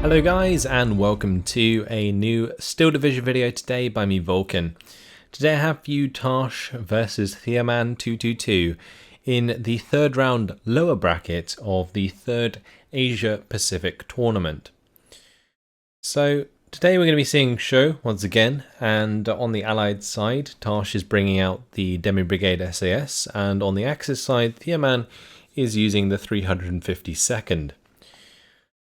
Hello guys, and welcome to a new Steel Division video today by me, Vulcan. Today I have for you Tarsh versus Theoman222 in the third round lower bracket of the third Asia Pacific tournament. So today we're going to be seeing Cheux once again, and on the Allied side Tarsh is bringing out the Demi Brigade SAS, and on the Axis side Theoman is using the 352nd.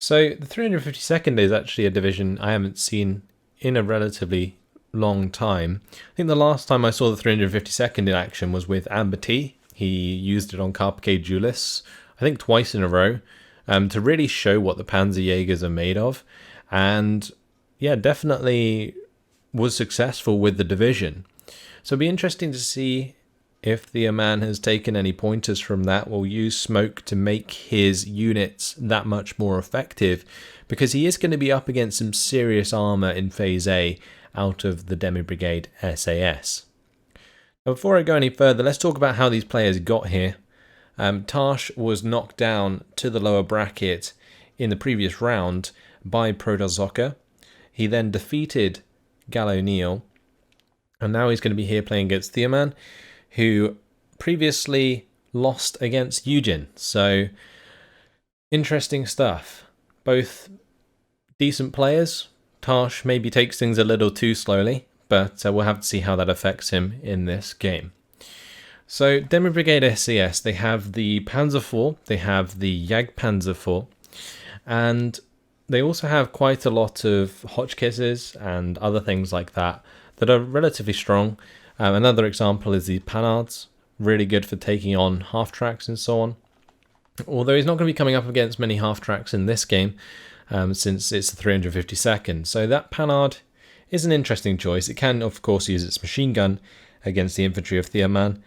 So the 352nd is actually a division I haven't seen in a relatively long time. I think the last time I saw the 352nd in action was with APT. He used it on Carpe Julis, I think twice in a row, to really show what the Panzerjägers are made of. And yeah, definitely was successful with the division. So it'll be interesting to see if the man has taken any pointers from that. Will use smoke to make his units that much more effective, because he is going to be up against some serious armor in Phase A out of the Demi Brigade SAS. Now, before I go any further, let's talk about how these players got here. Tarsh was knocked down to the lower bracket in the previous round by Protozoka. He then defeated Gallo Neal, and now he's going to be here playing against Theoman, who previously lost against Eugen. So interesting stuff. Both decent players. Tarsh maybe takes things a little too slowly, but we'll have to see how that affects him in this game. So Demi Brigade SAS, they have the Panzer IV, they have the Jagdpanzer IV, and they also have quite a lot of Hotchkisses and other things like that are relatively strong. Another example is the Panards, really good for taking on half-tracks and so on. Although he's not going to be coming up against many half-tracks in this game, since it's the 352nd. So that Panard is an interesting choice. It can, of course, use its machine gun against the infantry of Theoman,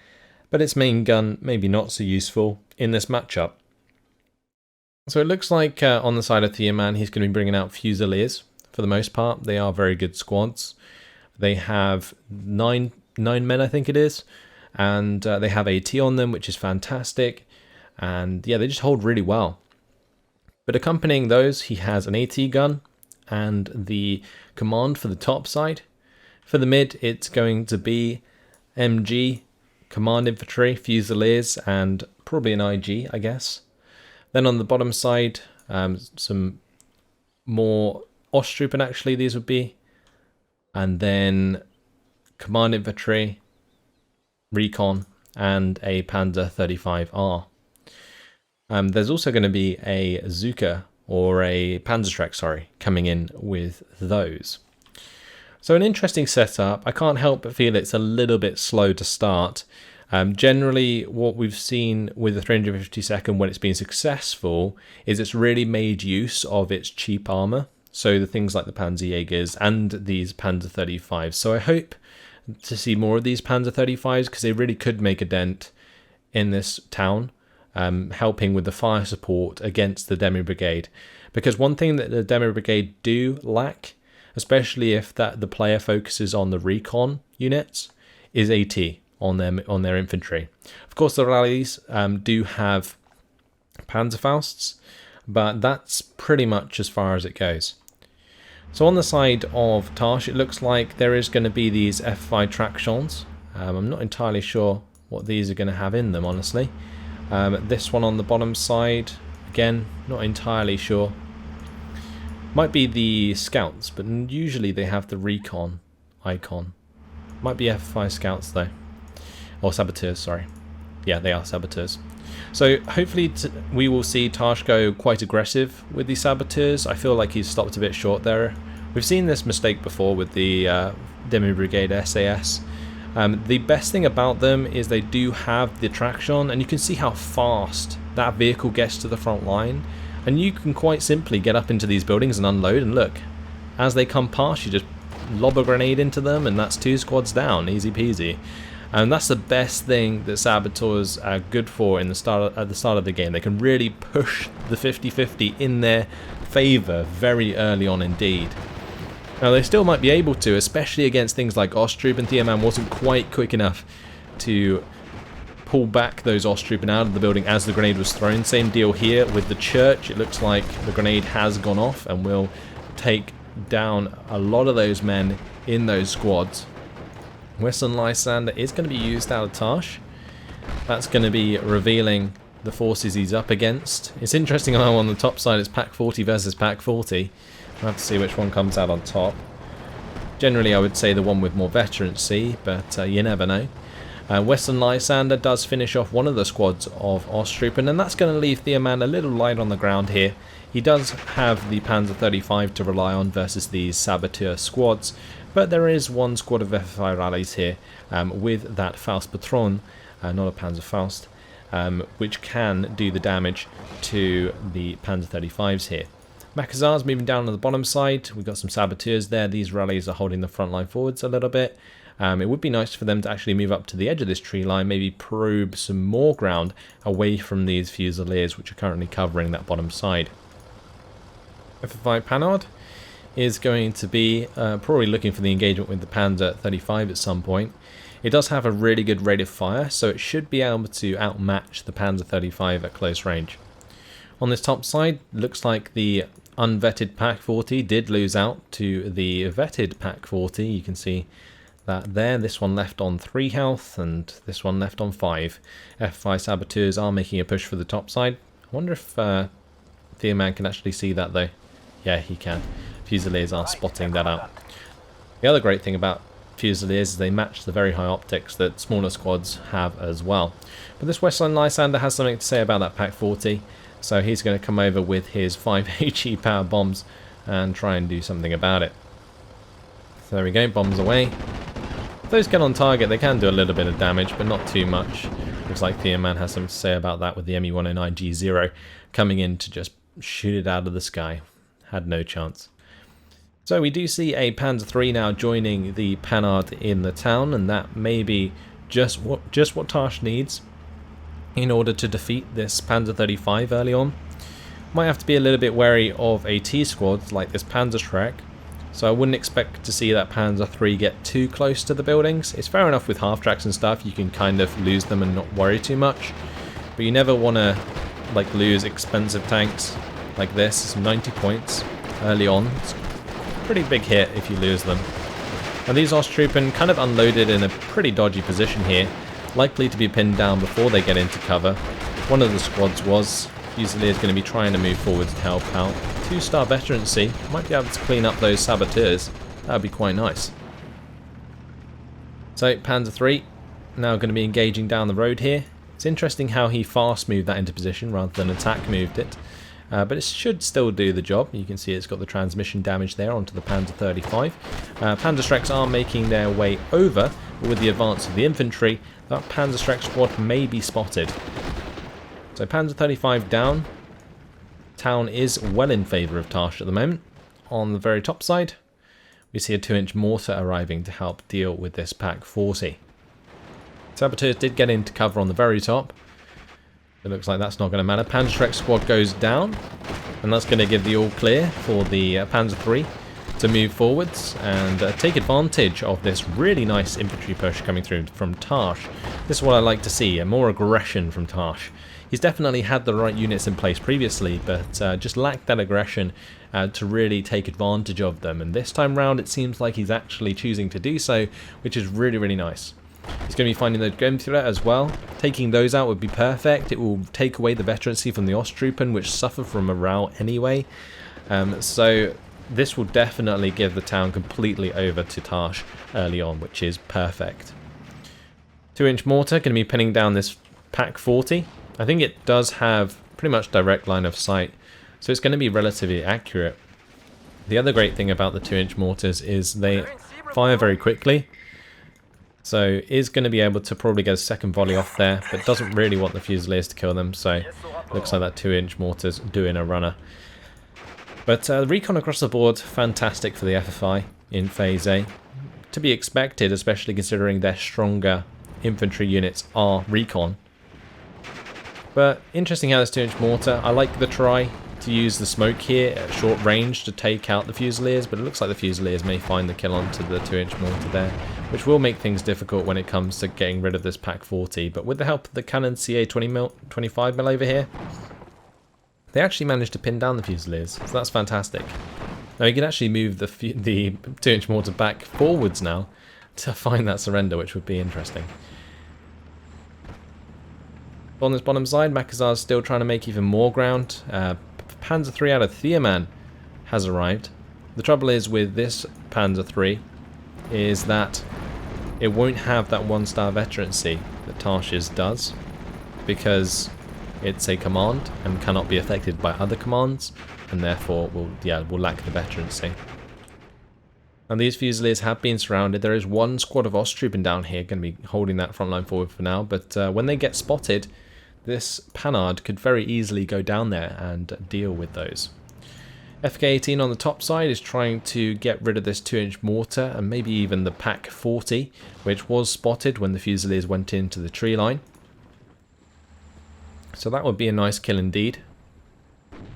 but its main gun maybe not so useful in this matchup. So it looks like on the side of Theoman, he's going to be bringing out Fusiliers for the most part. They are very good squads. They have nine men, I think it is, and they have AT on them, which is fantastic, and yeah, they just hold really well. But accompanying those, he has an AT gun and the command for the top side. For the mid, it's going to be MG, command infantry, Fusiliers, and probably an IG, I guess. Then on the bottom side, some more Osttruppen, actually, these would be. And then command infantry, recon, and a Panzer 35R. There's also going to be a Zuka, or a Panzerschreck, sorry, coming in with those. So an interesting setup. I can't help but feel it's a little bit slow to start. Generally, what we've seen with the 352nd when it's been successful is it's really made use of its cheap armor. So the things like the Panzerjägers and these Panzer 35s. So I hope to see more of these Panzer 35s, because they really could make a dent in this town, helping with the fire support against the Demi Brigade. Because one thing that the Demi Brigade do lack, especially if the player focuses on the recon units, is AT on their infantry. Of course, the rallies do have Panzerfausts, but that's pretty much as far as it goes. So on the side of Tarsh, it looks like there is going to be these F5 tractions. I'm not entirely sure what these are going to have in them, honestly. This one on the bottom side, again, not entirely sure. Might be the scouts, but usually they have the recon icon. Might be F5 scouts though. Or saboteurs, sorry. Yeah, they are saboteurs. So hopefully we will see Tarsh go quite aggressive with these saboteurs. I feel like he's stopped a bit short there. We've seen this mistake before with the Demi Brigade SAS. The best thing about them is they do have the traction, and you can see how fast that vehicle gets to the front line. And you can quite simply get up into these buildings and unload, and look, as they come past, you just lob a grenade into them, and that's 2 squads down, easy peasy. And that's the best thing that saboteurs are good for at the start of the game. They can really push the 50-50 in their favour very early on indeed. Now they still might be able to, especially against things like Osttruppen. Theoman wasn't quite quick enough to pull back those Osttruppen out of the building as the grenade was thrown. Same deal here with the church. It looks like the grenade has gone off and will take down a lot of those men in those squads. Western Lysander is going to be used out of Tarsh. That's going to be revealing the forces he's up against. It's interesting how on the top side it's Pack 40 versus Pack 40. We'll have to see which one comes out on top. Generally I would say the one with more veterancy, but you never know. Western Lysander does finish off one of the squads of Osttruppen, and that's going to leave Theoman a little light on the ground here. He does have the Panzer 35 to rely on versus these Saboteur squads, but there is one squad of FFI rallies here with that Faust Patron, not a Panzer Faust, which can do the damage to the Panzer 35s here. Makazar's moving down on the bottom side. We've got some Saboteurs there. These rallies are holding the front line forwards a little bit. It would be nice for them to actually move up to the edge of this tree line, maybe probe some more ground away from these Fusiliers which are currently covering that bottom side. FFI Panhard is going to be probably looking for the engagement with the Panzer 35 at some point. It does have a really good rate of fire, so it should be able to outmatch the Panzer 35 at close range. On this top side, looks like the unvetted Pack 40 did lose out to the vetted Pack 40. You can see that there. This one left on 3 health and this one left on 5. FFI Saboteurs are making a push for the top side. I wonder if Theoman can actually see that though. Yeah, he can. Fusiliers are spotting that out. The other great thing about Fusiliers is they match the very high optics that smaller squads have as well. But this Western Lysander has something to say about that Pack 40. So he's going to come over with his 5 HE power bombs and try and do something about it. So there we go, bombs away. If those get on target, they can do a little bit of damage, but not too much. Looks like Theoman has something to say about that with the Me-109G0 coming in to just shoot it out of the sky. Had no chance. So we do see a Panzer III now joining the Panhard in the town, and that may be just what Tarsh needs in order to defeat this Panzer 35 early on. Might have to be a little bit wary of AT squads like this Panzerschreck, so I wouldn't expect to see that Panzer III get too close to the buildings. It's fair enough with half-tracks and stuff, you can kind of lose them and not worry too much, but you never want to like lose expensive tanks like this. It's 90 points early on. It's a pretty big hit if you lose them. Now these Osttruppen kind of unloaded in a pretty dodgy position here, likely to be pinned down before they get into cover. One of the squads was. Fusilier is going to be trying to move forwards to help out. 2-star veterancy, might be able to clean up those Saboteurs. That would be quite nice. So Panzer III now going to be engaging down the road here. It's interesting how he fast moved that into position rather than attack moved it. But it should still do the job. You can see it's got the transmission damage there onto the Panzer 35. Panzerschrecks are making their way over, but with the advance of the infantry, that Panzerschreck squad may be spotted. So Panzer 35 down. Town is well in favour of Tarsh at the moment. On the very top side, we see a 2-inch mortar arriving to help deal with this Pack 40. Saboteurs did get into cover on the very top. It looks like that's not going to matter. Panzerschreck squad goes down, and that's going to give the all clear for the Panzer III to move forwards and take advantage of this really nice infantry push coming through from Tarsh. This is what I like to see, more aggression from Tarsh. He's definitely had the right units in place previously, but just lacked that aggression to really take advantage of them. And this time round, it seems like he's actually choosing to do so, which is really, really nice. He's going to be finding those Grenadier as well. Taking those out would be perfect. It will take away the veterancy from the Osttruppen, which suffer from morale anyway. So this will definitely give the town completely over to Tarsh early on, which is perfect. 2-inch mortar going to be pinning down this Pack 40. I think it does have pretty much direct line of sight, so it's going to be relatively accurate. The other great thing about the 2-inch mortars is they fire very quickly, so is going to be able to probably get a second volley off there, but doesn't really want the Fusiliers to kill them, so looks like that 2-inch mortar's doing a runner. But the recon across the board, fantastic for the FFI in Phase A. To be expected, especially considering their stronger infantry units are recon. But interesting how this 2-inch mortar, I like the try to use the smoke here at short range to take out the Fusiliers, but it looks like the Fusiliers may find the kill onto the 2-inch mortar there. which will make things difficult when it comes to getting rid of this Pack 40. But with the help of the cannon CA 25mm over here, they actually managed to pin down the Fusiliers, so that's fantastic. Now you can actually move the 2-inch mortar back forwards now to find that surrender, which would be interesting. On this bottom side, Makazar's still trying to make even more ground. Panzer III out of Theoman has arrived. The trouble is with this Panzer III is that it won't have that 1-star veterancy that Tarsh's does, because it's a command and cannot be affected by other commands, and therefore will lack the veterancy. And these Fusiliers have been surrounded. There is one squad of Osttroopen down here going to be holding that front line forward for now, but when they get spotted, this Panhard could very easily go down there and deal with those. FK-18 on the top side is trying to get rid of this 2-inch mortar and maybe even the Pack 40, which was spotted when the Fusiliers went into the tree line. So that would be a nice kill indeed.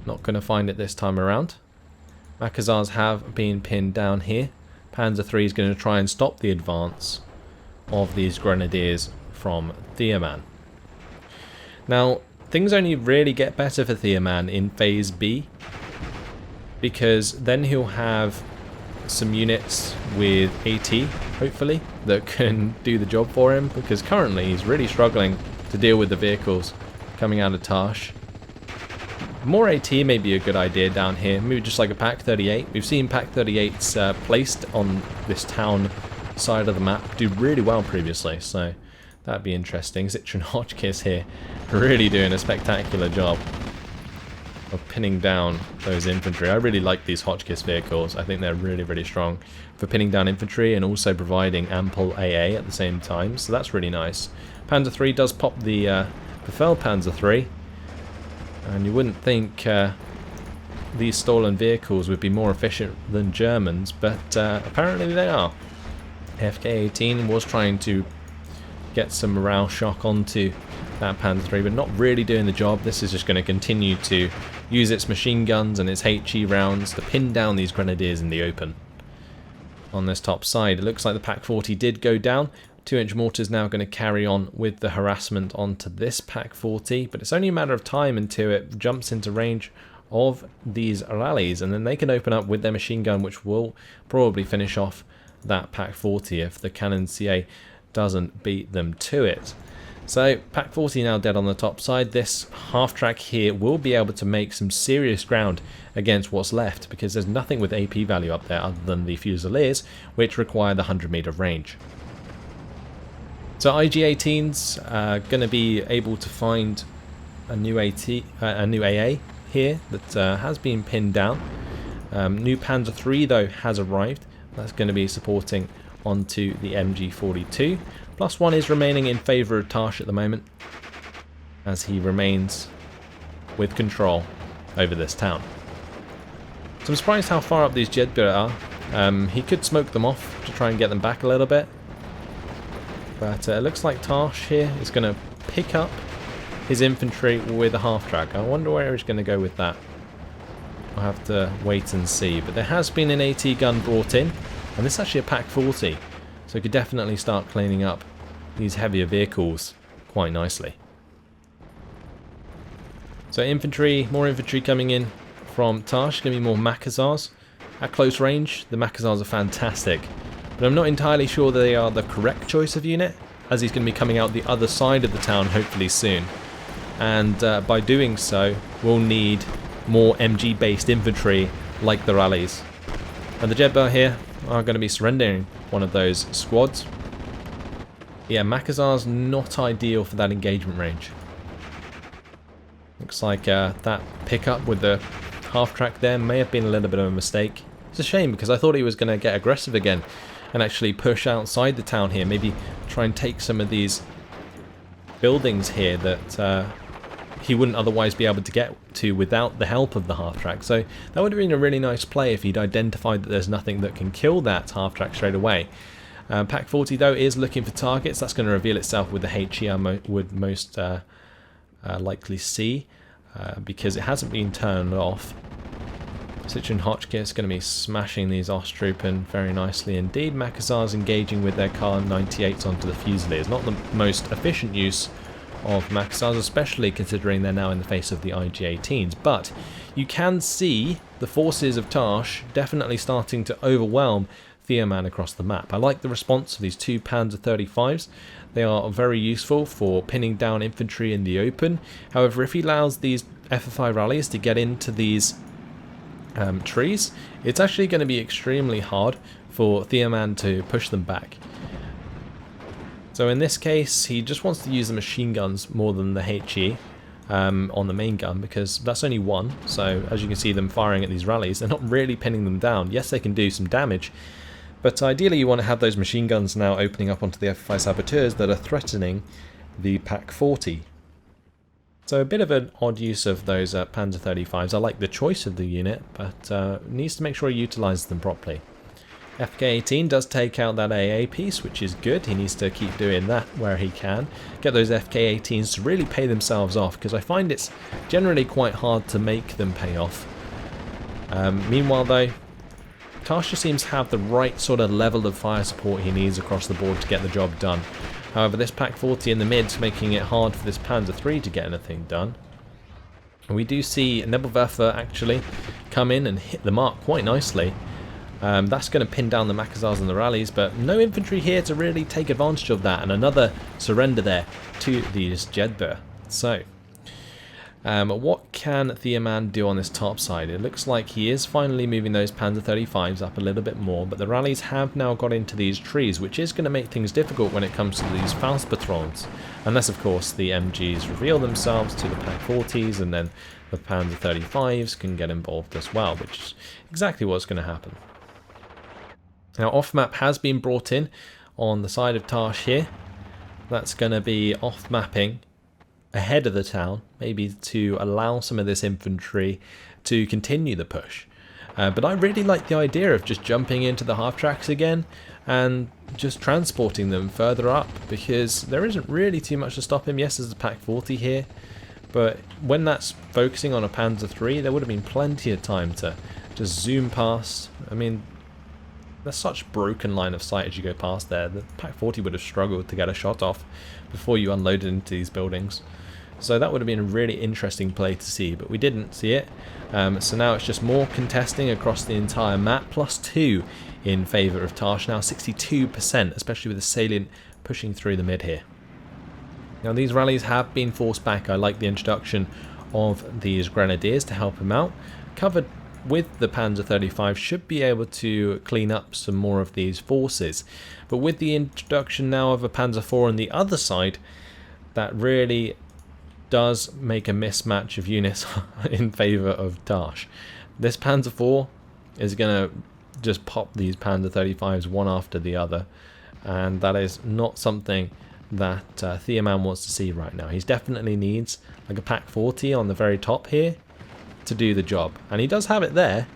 Not going to find it this time around. Makazars have been pinned down here. Panzer III is going to try and stop the advance of these Grenadiers from Theoman. Now, things only really get better for Theoman in Phase B, because then he'll have some units with AT, hopefully, that can do the job for him, because currently he's really struggling to deal with the vehicles coming out of Tarsh. More AT may be a good idea down here, maybe just like a Pack 38. We've seen Pack 38s placed on this town side of the map do really well previously, so that'd be interesting. Zitron Hotchkiss here really doing a spectacular job of pinning down those infantry. I really like these Hotchkiss vehicles. I think they're really, really strong for pinning down infantry and also providing ample AA at the same time, so that's really nice. Panzer III does pop the Befehl Panzer III, and you wouldn't think these stolen vehicles would be more efficient than Germans, but apparently they are. FK-18 was trying to get some morale shock onto that Panzer III, but not really doing the job. This is just going to continue to use its machine guns and its HE rounds to pin down these Grenadiers in the open. On this top side, it looks like the Pack 40 did go down. 2-inch mortar is now going to carry on with the harassment onto this Pack 40, but it's only a matter of time until it jumps into range of these rallies, and then they can open up with their machine gun, which will probably finish off that Pack 40 if the cannon CA doesn't beat them to it. So Pack 40 now dead on the top side. This half track here will be able to make some serious ground against what's left, because there's nothing with AP value up there other than the Fusiliers, which require the 100-meter range. So IG-18s are going to be able to find a new AA here that has been pinned down. New Panzer III though has arrived. That's going to be supporting onto the MG42. +1 is remaining in favour of Tarsh at the moment, as he remains with control over this town. So I'm surprised how far up these Jedburgh are. He could smoke them off to try and get them back a little bit. But it looks like Tarsh here is going to pick up his infantry with a half-track. I wonder where he's going to go with that. I'll have to wait and see. But there has been an AT gun brought in, and this is actually a Pack 40. So we could definitely start cleaning up these heavier vehicles quite nicely. So infantry, more infantry coming in from Tarsh. Going to be more Makazars. At close range, the Makazars are fantastic. But I'm not entirely sure they are the correct choice of unit, as he's going to be coming out the other side of the town hopefully soon. And by doing so, we'll need more MG-based infantry like the rallies. And the Jedburgh here are going to be surrendering one of those squads. Yeah, Makazar's not ideal for that engagement range. Looks like that pickup with the half-track there may have been a little bit of a mistake. It's a shame, because I thought he was going to get aggressive again and actually push outside the town here, maybe try and take some of these buildings here that he wouldn't otherwise be able to get to without the help of the half-track. So that would have been a really nice play if he'd identified that there's nothing that can kill that half-track straight away. Pack 40 though is looking for targets. That's going to reveal itself with the HE I would most likely see, because it hasn't been turned off. Citroen Hotchkiss going to be smashing these Osttruppen very nicely indeed. Makassars engaging with their Kar 98s onto the Fusiliers. Not the most efficient use of Makassars, especially considering they're now in the face of the IG-18s. But you can see the forces of Tarsh definitely starting to overwhelm Theoman across the map. I like the response of these two Panzer 35s. They are very useful for pinning down infantry in the open. However, if he allows these FFI rallies to get into these trees, it's actually going to be extremely hard for Theoman to push them back. So in this case, he just wants to use the machine guns more than the HE on the main gun, because that's only one. So as you can see them firing at these rallies, they're not really pinning them down. Yes, they can do some damage, but ideally you want to have those machine guns now opening up onto the FFI saboteurs that are threatening the Pak 40. So a bit of an odd use of those Panzer 35s. I like the choice of the unit, but needs to make sure he utilises them properly. FK-18 does take out that AA piece, which is good. He needs to keep doing that where he can. Get those FK-18s to really pay themselves off, because I find it's generally quite hard to make them pay off. Meanwhile though, Tarsh seems to have the right sort of level of fire support he needs across the board to get the job done. However, this Pak 40 in the mid's making it hard for this Panzer III to get anything done. And we do see Nebelwerfer actually come in and hit the mark quite nicely. That's going to pin down the Makassars and the rallies, but no infantry here to really take advantage of that, and another surrender there to these Jedburgh. So, what can Theoman do on this top side? It looks like he is finally moving those Panzer 35s up a little bit more, but the rallies have now got into these trees, which is going to make things difficult when it comes to these Faust patrons. Unless, of course, the MGs reveal themselves to the Pak 40s, and then the Panzer 35s can get involved as well, which is exactly what's going to happen. Now, off-map has been brought in on the side of Tarsh here. That's going to be off-mapping ahead of the town, maybe to allow some of this infantry to continue the push. But I really like the idea of just jumping into the half-tracks again and just transporting them further up, because there isn't really too much to stop him. Yes, there's a Pak 40 here, but when that's focusing on a Panzer III, there would have been plenty of time to just zoom past. I mean, there's such broken line of sight as you go past there. The Pak 40 would have struggled to get a shot off before you unloaded into these buildings. So that would have been a really interesting play to see, but we didn't see it. So now it's just more contesting across the entire map, +2 in favour of Tarsh, now 62%, especially with the salient pushing through the mid here. Now these rallies have been forced back. I like the introduction of these grenadiers to help him out. Covered with the Panzer 35 should be able to clean up some more of these forces, but with the introduction now of a Panzer IV on the other side, that really does make a mismatch of units in favour of Tarsh. This Panzer IV is going to just pop these Panzer 35s one after the other, and that is not something that Theoman wants to see right now. He definitely needs like a Pak 40 on the very top here to do the job, and he does have it there,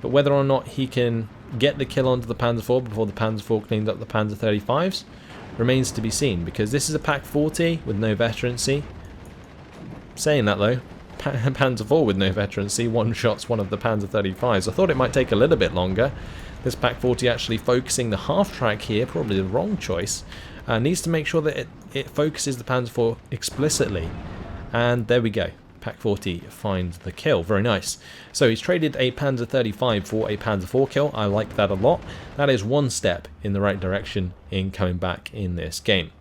but whether or not he can get the kill onto the Panzer IV before the Panzer IV cleans up the Panzer 35s remains to be seen, because this is a Pak 40 with no veterancy. Saying that though, Panzer IV with no veterancy one-shots one of the Panzer 35s. I thought it might take a little bit longer. This Pak 40 actually focusing the half-track here, probably the wrong choice. Needs to make sure that it focuses the Panzer IV explicitly, and there we go. Pak 40 finds the kill. Very nice. So he's traded a Panzer 35 for a Panzer IV kill. I like that a lot. That is one step in the right direction in coming back in this game.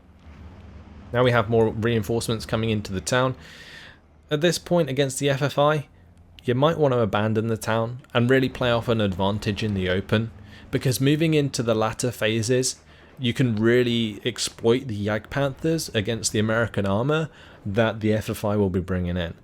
Now we have more reinforcements coming into the town. At this point against the FFI, you might want to abandon the town and really play off an advantage in the open, because moving into the latter phases, you can really exploit the Jagdpanthers against the American armour that the FFI will be bringing in.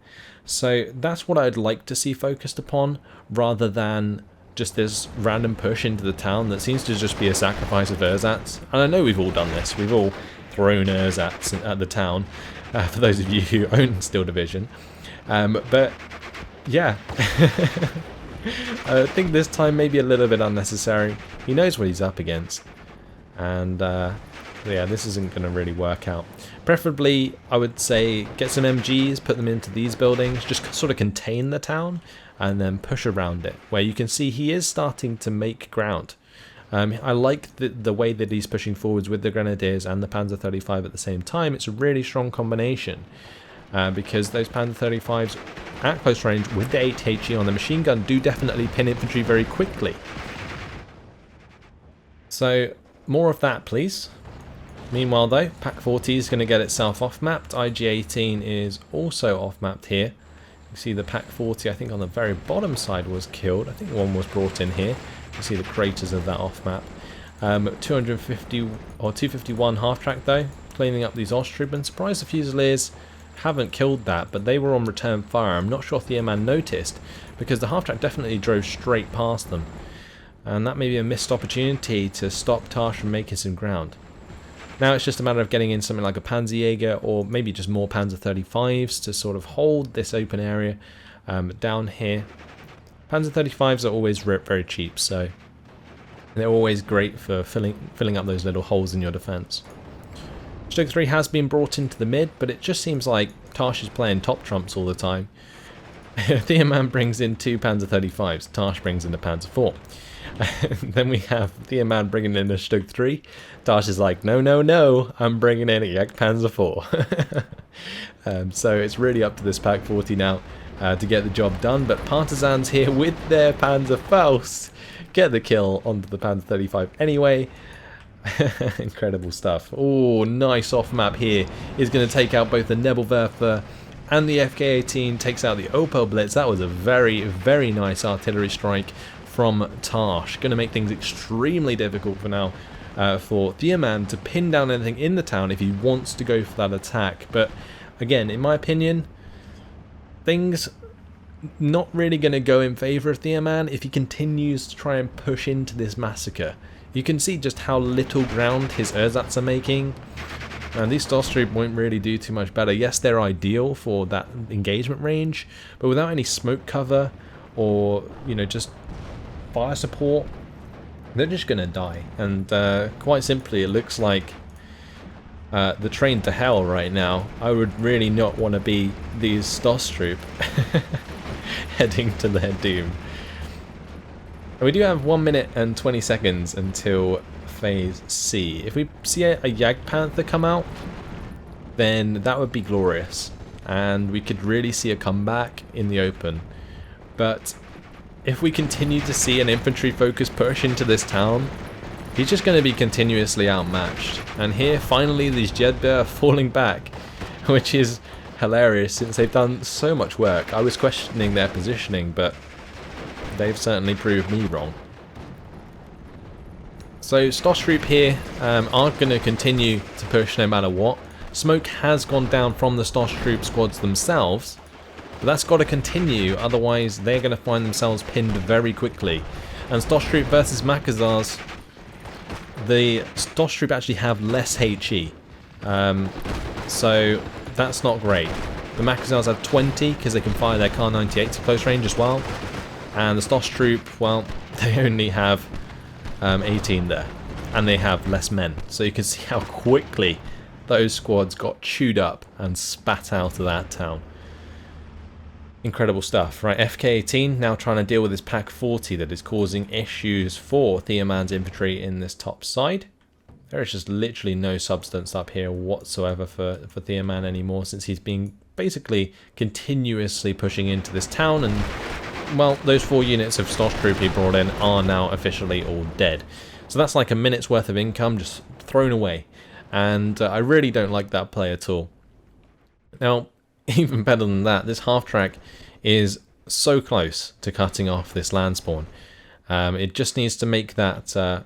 So that's what I'd like to see focused upon, rather than just this random push into the town that seems to just be a sacrifice of ersatz. And I know we've all done this, we've all thrown ersatz at the town, for those of you who own Steel Division. But yeah, I think this time maybe a little bit unnecessary. He knows what he's up against, and yeah, this isn't going to really work out. Preferably, I would say get some MGs, put them into these buildings, just sort of contain the town, and then push around it, where you can see he is starting to make ground. I like the way that he's pushing forwards with the Grenadiers and the Panzer 35 at the same time. It's a really strong combination, because those Panzer 35s at close range with the 8 HE on the machine gun do definitely pin infantry very quickly. So, more of that, please. Meanwhile, though, Pack 40 is going to get itself off-mapped. IG-18 is also off-mapped here. You see the Pack 40, I think, on the very bottom side was killed. I think one was brought in here. You see the craters of that off-map. 250 or 251 half-track, though, cleaning up these Osttroop. And surprised the Fusiliers haven't killed that, but they were on return fire. I'm not sure if Theoman noticed, because the half-track definitely drove straight past them. And that may be a missed opportunity to stop Tarsh from making some ground. Now it's just a matter of getting in something like a Panzerjäger or maybe just more Panzer 35s to sort of hold this open area down here. Panzer 35s are always very cheap, so they're always great for filling up those little holes in your defense. Stug 3 has been brought into the mid, but it just seems like Tarsh is playing top trumps all the time. Theoman brings in 2 Panzer 35s, Tarsh brings in the Panzer 4. Then we have Theoman bringing in a Stug 3. Tarsh is like, no, I'm bringing in a Jagdpanzer 4. So it's really up to this Pack 40 now to get the job done. But Partisans here with their Panzer Faust get the kill onto the Panzer 35 anyway. Incredible stuff. Oh, nice off map here. Is going to take out both the Nebelwerfer and the FK-18. Takes out the Opel Blitz. That was a very nice artillery strike from Tarsh. Going to make things extremely difficult for now for Theoman to pin down anything in the town if he wants to go for that attack. But again, in my opinion, things not really going to go in favour of Theoman if he continues to try and push into this massacre. You can see just how little ground his ersatz are making. And these Osttroop won't really do too much better. Yes, they're ideal for that engagement range, but without any smoke cover or, you know, just fire support, they're just going to die. And quite simply, it looks like the train to hell right now. I would really not want to be these Osttroop heading to their doom. We do have 1 minute and 20 seconds until phase C. If we see a Jagdpanther come out, then that would be glorious, and we could really see a comeback in the open. But if we continue to see an infantry focus push into this town, he's just going to be continuously outmatched. And here, finally, these Jeddah are falling back, which is hilarious since they've done so much work. I was questioning their positioning, but they've certainly proved me wrong. So Osttroop here are going to continue to push no matter what. Smoke has gone down from the Osttroop squads themselves, but that's got to continue, otherwise they're going to find themselves pinned very quickly. And Osttroop versus Makazars, the Osttroop actually have less HE, so that's not great. The Makazars have 20 because they can fire their Kar 98 to close range as well. And the Osttroop, well, they only have 18 there, and they have less men. So you can see how quickly those squads got chewed up and spat out of that town. Incredible stuff. Right, FK-18 now trying to deal with this Pack 40 that is causing issues for Theoman's infantry in this top side. There is just literally no substance up here whatsoever for Theoman anymore, since he's been basically continuously pushing into this town, and well, those 4 units of Osttroop he brought in are now officially all dead. So that's like a minute's worth of income just thrown away. And I really don't like that play at all. Now, even better than that, this half-track is so close to cutting off this land spawn. It just needs to make that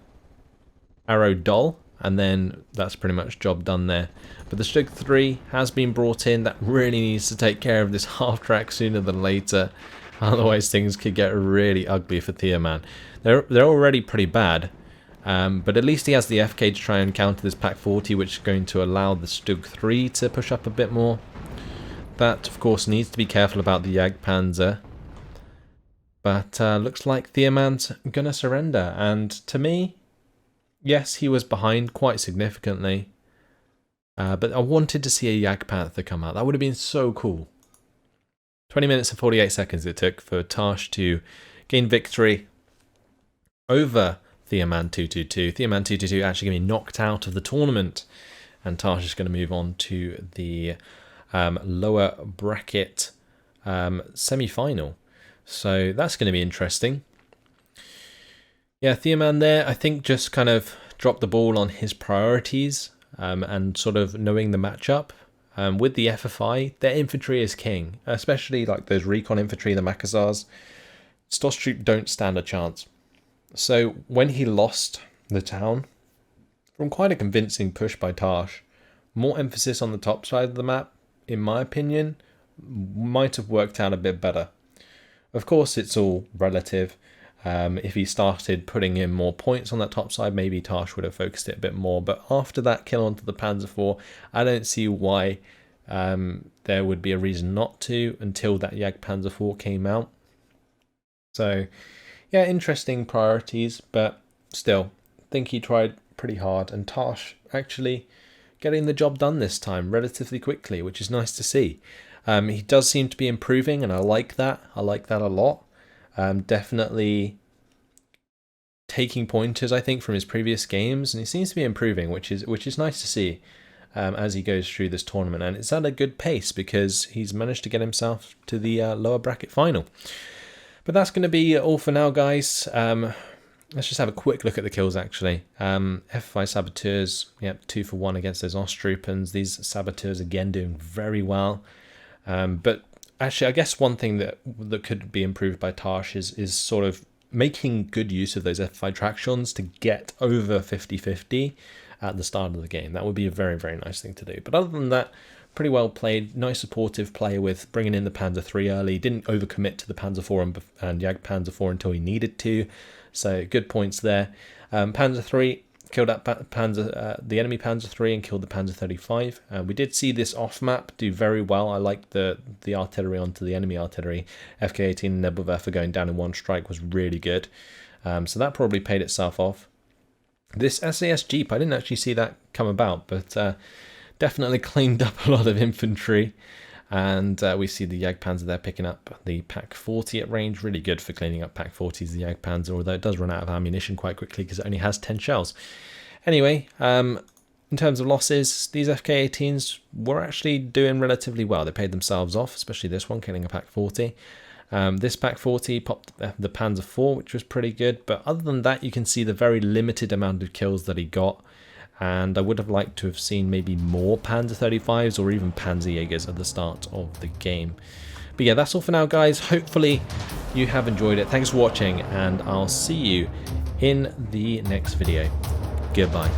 arrow dull, and then that's pretty much job done there. But the Stug 3 has been brought in. That really needs to take care of this half-track sooner than later. Otherwise things could get really ugly for Theoman. They're already pretty bad, but at least he has the FK to try and counter this Pack 40, which is going to allow the Stug 3 to push up a bit more. That, of course, needs to be careful about the Jagdpanzer. But looks like Theoman's going to surrender, and to me, Yes, he was behind quite significantly, but I wanted to see a Jagdpanther come out. That would have been so cool. 20 minutes and 48 seconds it took for Tarsh to gain victory over Theoman222. Theoman222 actually going to be knocked out of the tournament, and Tarsh is going to move on to the lower bracket semi-final. So that's going to be interesting. Yeah, Theoman there, I think, just kind of dropped the ball on his priorities and sort of knowing the matchup. With the FFI, their infantry is king, especially like those recon infantry, the Makassars. Stosstroop don't stand a chance. So when he lost the town, from quite a convincing push by Tarsh, more emphasis on the top side of the map, in my opinion, might have worked out a bit better. Of course, it's all relative. If he started putting in more points on that top side, maybe Tarsh would have focused it a bit more. But after that kill onto the Panzer IV, I don't see why there would be a reason not to until that Jagdpanzer IV came out. So, yeah, interesting priorities, but still, I think he tried pretty hard. And Tarsh actually getting the job done this time relatively quickly, which is nice to see. He does seem to be improving, and I like that. I like that a lot. Definitely taking pointers, I think, from his previous games, and he seems to be improving, which is nice to see as he goes through this tournament. And it's at a good pace because he's managed to get himself to the lower bracket final. But that's going to be all for now, guys. Let's just have a quick look at the kills, actually. FFI Saboteurs, yep, 2 for 1 against those Ostroopens. These Saboteurs, again, doing very well. But actually, I guess one thing that could be improved by Tarsh is sort of making good use of those FFI tractions to get over 50-50 at the start of the game. That would be a very, very nice thing to do. But other than that, pretty well played. Nice supportive play with bringing in the Panzer III early. Didn't overcommit to the Panzer IV and Jagdpanzer IV until he needed to. So good points there. Panzer III killed that the enemy Panzer III and killed the Panzer 35. We did see this off map do very well. I liked the artillery onto the enemy artillery. FK-18 Nebelwerfer going down in one strike was really good. So that probably paid itself off. This SAS Jeep, I didn't actually see that come about, but definitely cleaned up a lot of infantry. And we see the Jagdpanzer there picking up the Pak 40 at range. Really good for cleaning up Pak 40s, the Jagdpanzer, although it does run out of ammunition quite quickly because it only has 10 shells. Anyway, in terms of losses, these FK-18s were actually doing relatively well. They paid themselves off, especially this one, killing a Pak 40. This Pak 40 popped the Panzer IV, which was pretty good. But other than that, you can see the very limited amount of kills that he got. And I would have liked to have seen maybe more Panzer 35s or even Panzerjägers at the start of the game. But yeah, that's all for now, guys. Hopefully you have enjoyed it. Thanks for watching, and I'll see you in the next video. Goodbye.